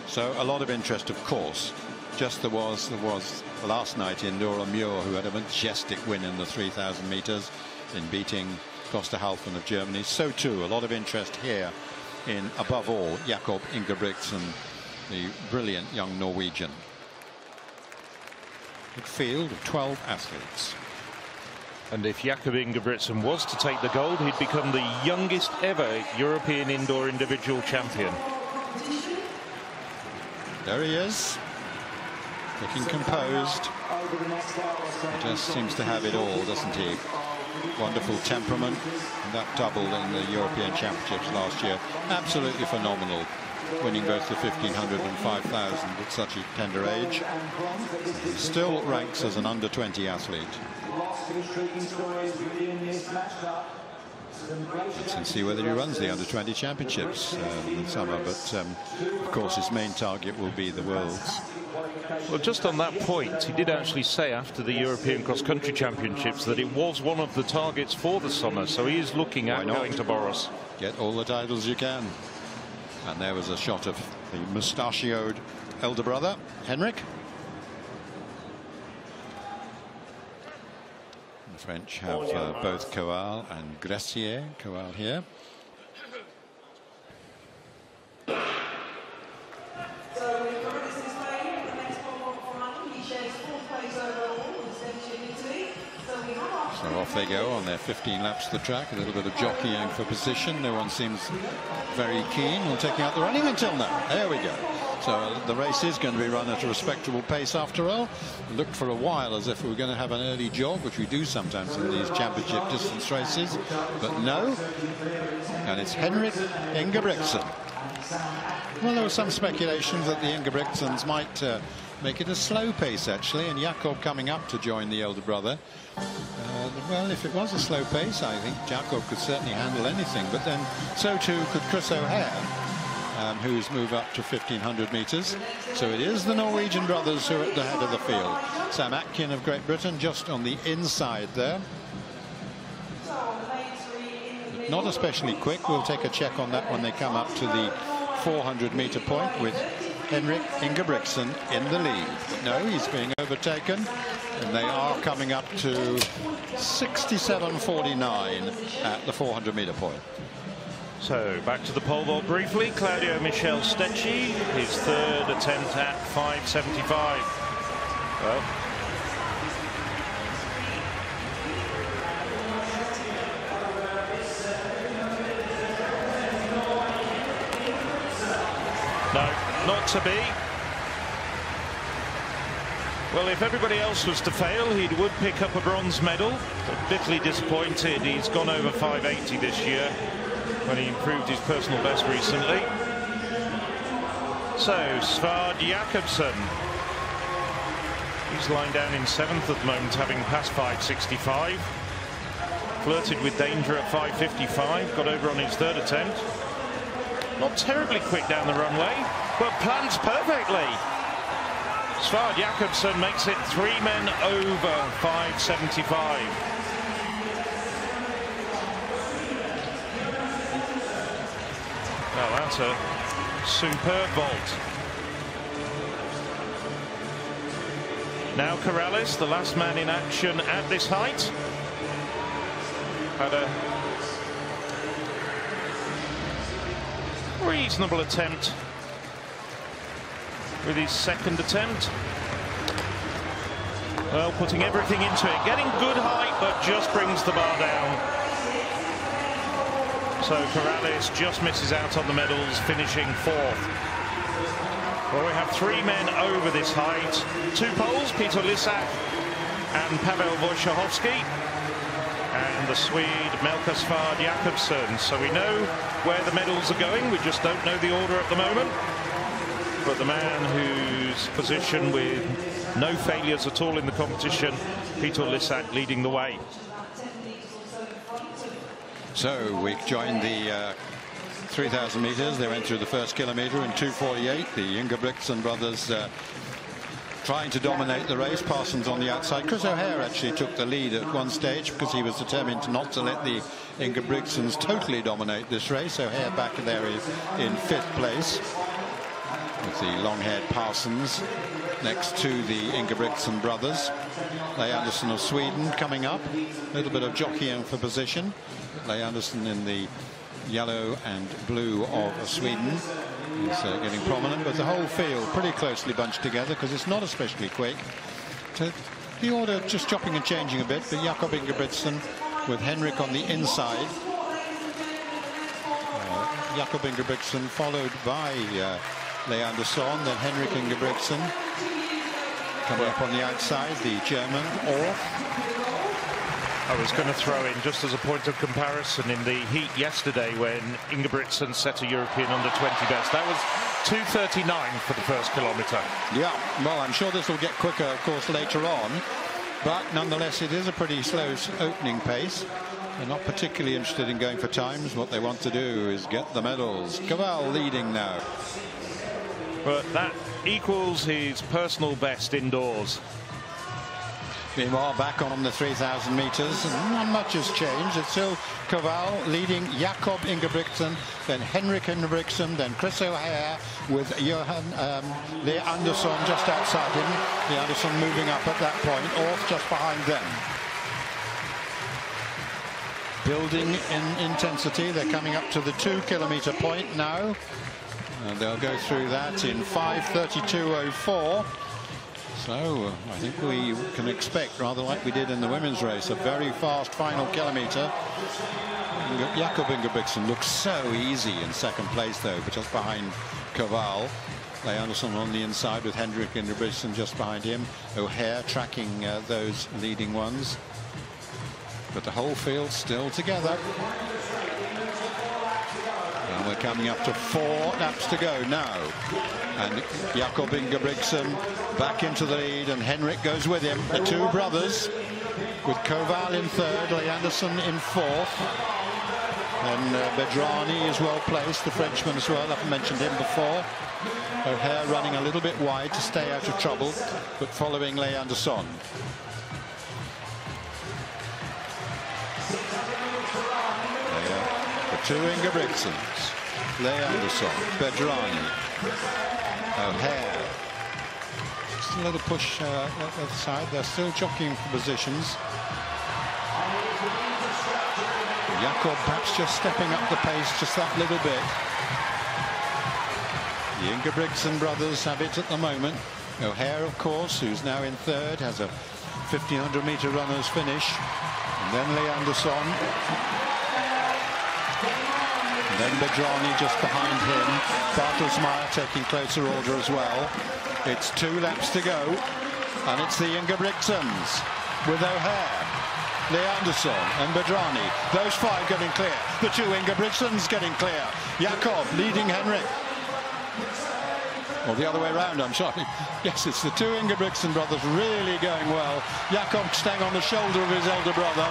So a lot of interest, of course. Just there was last night in Nora Muir, who had a majestic win in the 3,000 meters in beating Costa Halfen of Germany. So too a lot of interest here in, above all, Jakob Ingebrigtsen, the brilliant young Norwegian. A field of 12 athletes. And if Jakob Ingebrigtsen was to take the gold, he'd become the youngest ever European indoor individual champion. There he is, looking composed. He just seems to have it all, doesn't he? Wonderful temperament, and that doubled in the European Championships last year. Absolutely phenomenal, winning both the 1500 and 5000 at such a tender age. He still ranks as an under-20 athlete. Let's see whether he runs the under-20 championships in the summer, but of course his main target will be the Worlds. Well, just on that point, he did actually say after the European cross-country championships that it was one of the targets for the summer, so he is looking at going to Boros. Get all the titles you can. And there was a shot of the mustachioed elder brother, Henrik. The French have both Coal and Gressier. Coal here. So off they go on their 15 laps of the track. A little bit of jockeying for position. No one seems very keen on taking out the running until now. There we go. So the race is going to be run at a respectable pace after all. It looked for a while as if we were going to have an early jog, which we do sometimes in these championship distance races, but no. And it's Henrik Ingebrigtsen. Well, there was some speculation that the Ingebrigtsens might make it a slow pace actually, and Jakob coming up to join the elder brother. Well, if it was a slow pace, I think Jakob could certainly handle anything, but then so too could Chris O Hare, who's moved up to 1500 meters. So it is the Norwegian brothers who are at the head of the field. Sam Atkin of Great Britain just on the inside there. Not especially quick. We'll take a check on that when they come up to the 400-meter point with Henrik Ingebrigtsen in the lead. But no, he's being overtaken, and they are coming up to 67.49 at the 400-meter point. So back to the pole vault briefly. Claudio Michel Stecchi, his third attempt at 5.75. Well, no, not to be. Well, if everybody else was to fail, he would pick up a bronze medal. But bitterly disappointed. He's gone over 5.80 this year when he improved his personal best recently. So, Svard Jakobsen. He's lying down in 7th at the moment, having passed 5.65. Flirted with danger at 5.55. Got over on his third attempt. Not terribly quick down the runway, but plans perfectly. Svard Jakobsen makes it 3 men over 5.75. Well, that's a superb vault. Now Corrales, the last man in action at this height, had a reasonable attempt with his second attempt. Well, putting everything into it, getting good height, but just brings the bar down. So Corrales just misses out on the medals, finishing 4th. Well, we have 3 men over this height. 2 Poles, Peter Lissak and Pavel Wojciechowski, and the Swede Melker Svard Jakobsen. So we know where the medals are going, we just don't know the order at the moment. But the man whose position with no failures at all in the competition, Peter Lissak, leading the way. So we joined the 3,000 meters. They went through the first kilometer in 2:48. The Ingebrigtsen brothers trying to dominate the race. Parsons on the outside. Chris O Hare actually took the lead at one stage because he was determined not to let the Ingebrigtsens totally dominate this race. So Hare back there in 5th place. With the long-haired Parsons next to the Ingebritsen brothers. Leigh Anderson of Sweden coming up. A little bit of jockeying for position. Leigh Anderson in the yellow and blue of Sweden is getting prominent, but the whole field pretty closely bunched together because it's not especially quick. So the order just chopping and changing a bit, but Jakob Ingebrigtsen with Henrik on the inside. Jakob Ingebrigtsen followed by Leigh Anderson, then Henrik Ingebrigtsen coming up on the outside, the German Orff. I was going to throw in, just as a point of comparison, in the heat yesterday when Ingebritsen set a European under-20 best. That was 2:39 for the first kilometre. Yeah, well, I'm sure this will get quicker, of course, later on. But nonetheless, it is a pretty slow opening pace. They're not particularly interested in going for times. What they want to do is get the medals. Cavall leading now. But that equals his personal best indoors. Meanwhile, back on the 3,000 metres, and not much has changed. It's still Cavall leading Jakob Ingebrigtsen, then Henrik Ingebrigtsen, then Chris O Hare with Leigh Anderson just outside him. Leigh Anderson moving up at that point, Orff just behind them. Building in intensity, they're coming up to the 2-kilometre point now. And they'll go through that in 5:32.04. So I think we can expect, rather like we did in the women's race, a very fast final kilometre. Jakob Ingebrigtsen looks so easy in second place, though, but just behind Cavall. Leigh Anderson on the inside with Henrik Ingebrigtsen just behind him. O'Hare tracking those leading ones. But the whole field still together. And we're coming up to 4 laps to go now. And Jakob Ingebrigtsen back into the lead, and Henrik goes with him. The two brothers with Cavall in third, Leigh Anderson in fourth. And Bedrani is well placed, the Frenchman as well. I've mentioned him before. O'Hare running a little bit wide to stay out of trouble, but following Leigh Anderson. The two Ingebrigtsens, Leigh Anderson, Bedrani, O'Hare. Just a little push at the side. They're still jockeying for positions. Jakob perhaps just stepping up the pace just that little bit. The Ingebrigtsen brothers have it at the moment. O'Hare, of course, who's now in third, has a 1,500-metre runner's finish. And then Leigh Anderson. And then Bedrani just behind him. Bartelsmeyer taking closer order as well. It's 2 laps to go. And it's the Ingebrigtsens with O'Hare, Leigh Anderson and Bedrani. Those 5 getting clear. The 2 Ingebrigtsens getting clear. Jakob leading Henrik. Or the other way around, I'm sorry. Yes, it's the 2 Ingebrigtsen brothers really going well. Jakob staying on the shoulder of his elder brother.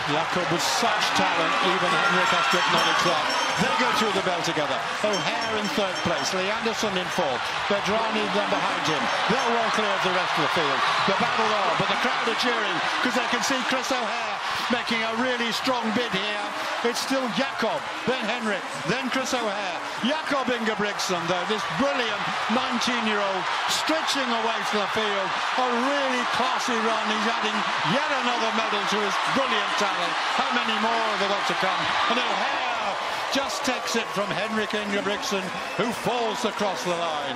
Jakob with such talent, even Henrik has to acknowledge that. They go through the bell together. O'Hare in third place, Leigh Anderson in fourth, Bedrani then behind him. They're well clear of the rest of the field. The battle on, but the crowd are cheering because they can see Chris O'Hare making a really strong bid here. It's still Jakob, then Henrik, then Chris O'Hare. Jakob Ingebrigtsen, though, this brilliant 19-year-old stretching away from the field. A really classy run. He's adding yet another medal to his brilliant talent. How many more have they got to come? And O'Hare just takes it from Henrik Ingebrigtsen, who falls across the line.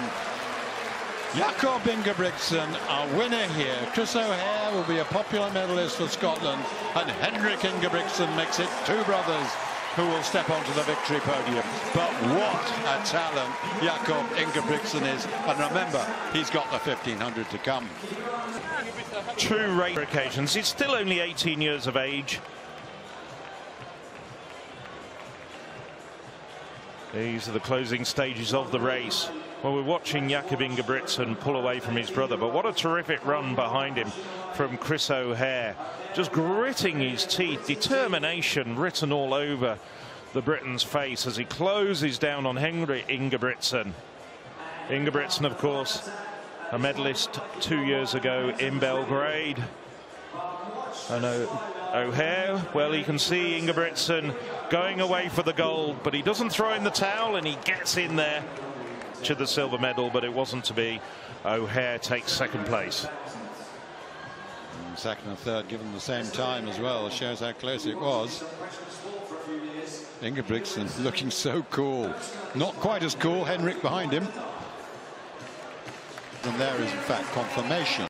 Jakob Ingebrigtsen, our winner here. Chris O'Hare will be a popular medalist for Scotland, and Henrik Ingebrigtsen makes it 2 brothers who will step onto the victory podium. But what a talent Jakob Ingebrigtsen is. And remember, he's got the 1,500 to come. 2 race occasions. He's still only 18 years of age. These are the closing stages of the race. Well, we're watching Jakob Ingebrigtsen pull away from his brother, but what a terrific run behind him from Chris O'Hare. Just gritting his teeth, determination written all over the Briton's face as he closes down on Henrik Ingebrigtsen. Ingebrigtsen, of course, a medalist 2 years ago in Belgrade. And O'Hare, well, you can see Ingebrigtsen going away for the gold, but he doesn't throw in the towel and he gets in there. to the silver medal, but it wasn't to be. O'Hare takes second place. And second and third given the same time as well, shows how close it was. Ingebritsen looking so cool. Not quite as cool, Henrik behind him. And there is in fact confirmation.